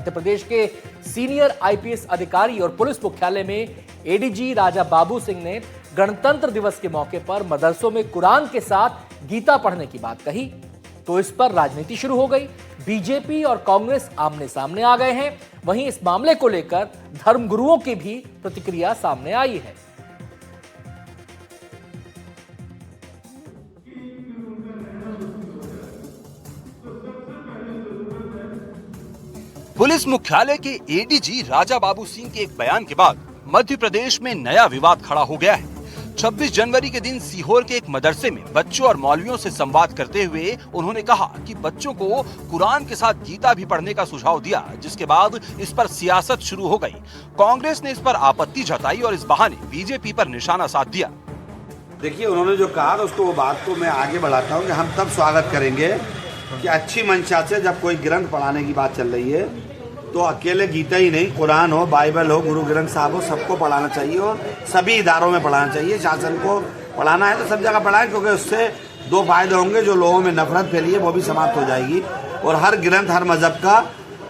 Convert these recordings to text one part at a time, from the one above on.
मध्य प्रदेश के senior IPS अधिकारी और पुलिस मुख्यालय में एडीजी राजा बाबू सिंह ने गणतंत्र दिवस के मौके पर मदरसों में कुरान के साथ गीता पढ़ने की बात कही तो इस पर राजनीति शुरू हो गई। बीजेपी और कांग्रेस आमने सामने आ गए हैं। वहीं इस मामले को लेकर धर्मगुरुओं की भी प्रतिक्रिया सामने आई है। पुलिस मुख्यालय के एडीजी राजा बाबू सिंह के एक बयान के बाद मध्य प्रदेश में नया विवाद खड़ा हो गया है। 26 जनवरी के दिन सीहोर के एक मदरसे में बच्चों और मौलवियों से संवाद करते हुए उन्होंने कहा कि बच्चों को कुरान के साथ गीता भी पढ़ने का सुझाव दिया, जिसके बाद इस पर सियासत शुरू हो गई। कांग्रेस ने इस पर आपत्ति जताई और इस बहाने बीजेपी पर निशाना साध दिया। देखिए, उन्होंने जो कहा उसको वो बात को मैं आगे बढ़ाता हूँ कि हम तब स्वागत करेंगे कि अच्छी मंशा से जब कोई ग्रंथ पढ़ाने की बात चल रही है तो अकेले गीता ही नहीं, कुरान हो, बाइबल हो, गुरु ग्रंथ साहब हो, सबको पढ़ाना चाहिए और सभी इदारों में पढ़ाना चाहिए। शासन को पढ़ाना है तो सब जगह पढ़ाएं, क्योंकि उससे दो फायदे होंगे। जो लोगों में नफरत फैली है वो भी समाप्त हो जाएगी और हर ग्रंथ हर मजहब का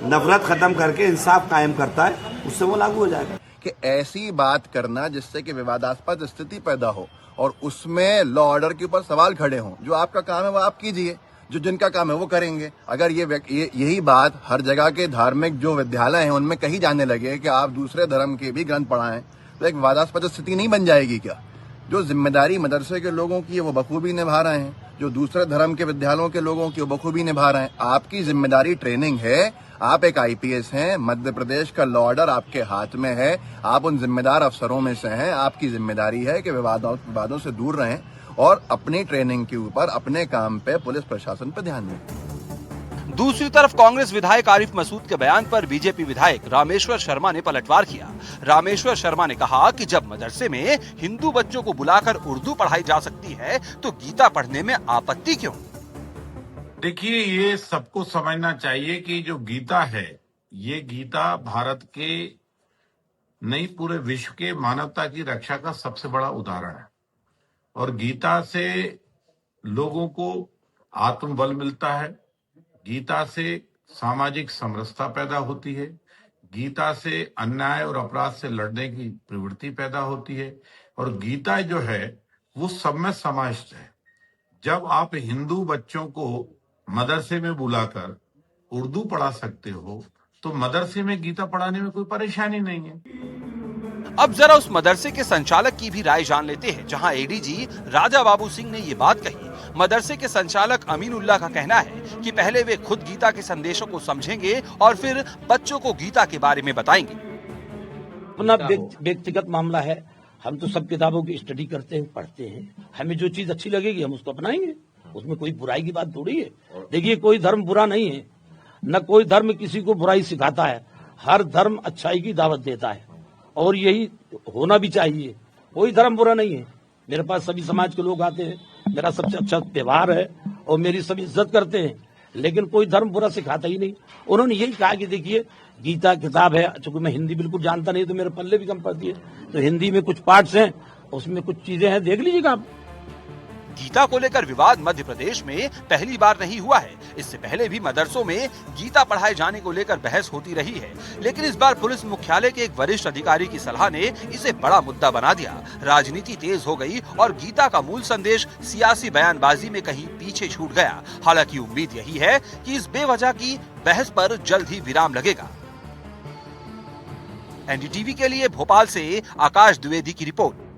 नफरत खत्म करके इंसाफ कायम करता है, उससे वो लागू हो जाएगा। कि ऐसी बात करना जिससे कि विवादास्पद स्थिति पैदा हो और उसमें लॉ ऑर्डर के ऊपर सवाल खड़े हों, जो आपका काम है वो आप कीजिए, जो जिनका काम है वो करेंगे। अगर यही बात हर जगह के धार्मिक जो विद्यालय हैं उनमें कही जाने लगे कि आप दूसरे धर्म के भी ग्रंथ पढ़ाएं, तो एक विवादास्पद स्थिति नहीं बन जाएगी क्या? जो जिम्मेदारी मदरसे के लोगों की है वो बखूबी निभा रहे हैं, जो दूसरे धर्म के विद्यालयों के लोगों की वो बखूबी निभा रहे हैं। आपकी जिम्मेदारी ट्रेनिंग है, आप एक आईपीएस हैं, मध्य प्रदेश का लॉ ऑर्डर आपके हाथ में है, आप उन जिम्मेदार अफसरों में से हैं। आपकी जिम्मेदारी है कि विवादों से दूर रहें और अपनी ट्रेनिंग के ऊपर, अपने काम पे, पुलिस प्रशासन पे ध्यान दें। दूसरी तरफ कांग्रेस विधायक आरिफ मसूद के बयान पर बीजेपी विधायक रामेश्वर शर्मा ने पलटवार किया। रामेश्वर शर्मा ने कहा कि जब मदरसे में हिंदू बच्चों को बुलाकर उर्दू पढ़ाई जा सकती है तो गीता पढ़ने में आपत्ति क्यों? देखिए, ये सबको समझना चाहिए कि जो गीता है, ये गीता भारत के नहीं पूरे विश्व के मानवता की रक्षा का सबसे बड़ा उदाहरण है और गीता से लोगों को आत्मबल मिलता है, गीता से सामाजिक समरसता पैदा होती है, गीता से अन्याय और अपराध से लड़ने की प्रवृत्ति पैदा होती है और गीता जो है वो सब में समाविष्ट है। जब आप हिंदू बच्चों को मदरसे में बुलाकर उर्दू पढ़ा सकते हो तो मदरसे में गीता पढ़ाने में कोई परेशानी नहीं है। अब जरा उस मदरसे के संचालक की भी राय जान लेते हैं, जहां एडीजी राजा बाबू सिंह ने ये बात कही। मदरसे के संचालक अमीनुल्लाह का कहना है कि पहले वे खुद गीता के संदेशों को समझेंगे और फिर बच्चों को गीता के बारे में बताएंगे। अपना व्यक्तिगत मामला है, हम तो सब किताबों की स्टडी करते हैं, पढ़ते हैं, हमें जो चीज अच्छी लगेगी हम उसको अपनाएंगे, उसमें कोई बुराई की बात थोड़ी है। देखिए, कोई धर्म बुरा नहीं है, न कोई धर्म किसी को बुराई सिखाता है। हर धर्म अच्छाई की दावत देता है और यही होना भी चाहिए। कोई धर्म बुरा नहीं है। मेरे पास सभी समाज के लोग आते हैं, मेरा सबसे अच्छा व्यवहार है और मेरी सभी इज्जत करते हैं, लेकिन कोई धर्म बुरा सिखाता ही नहीं। उन्होंने यही कहा कि देखिए, गीता किताब है, चूंकि मैं हिंदी बिल्कुल जानता नहीं तो मेरे पल्ले भी कम पड़ती है, तो हिंदी में कुछ पार्ट्स हैं, उसमें कुछ चीजें हैं, देख लीजिएगा आप। गीता को लेकर विवाद मध्य प्रदेश में पहली बार नहीं हुआ है। इससे पहले भी मदरसों में गीता पढ़ाए जाने को लेकर बहस होती रही है, लेकिन इस बार पुलिस मुख्यालय के एक वरिष्ठ अधिकारी की सलाह ने इसे बड़ा मुद्दा बना दिया। राजनीति तेज हो गई और गीता का मूल संदेश सियासी बयानबाजी में कहीं पीछे छूट गया। हालांकि उम्मीद यही है कि इस बेवजह की बहस पर जल्द ही विराम लगेगा। एनडीटीवी के लिए भोपाल से आकाश द्विवेदी की रिपोर्ट।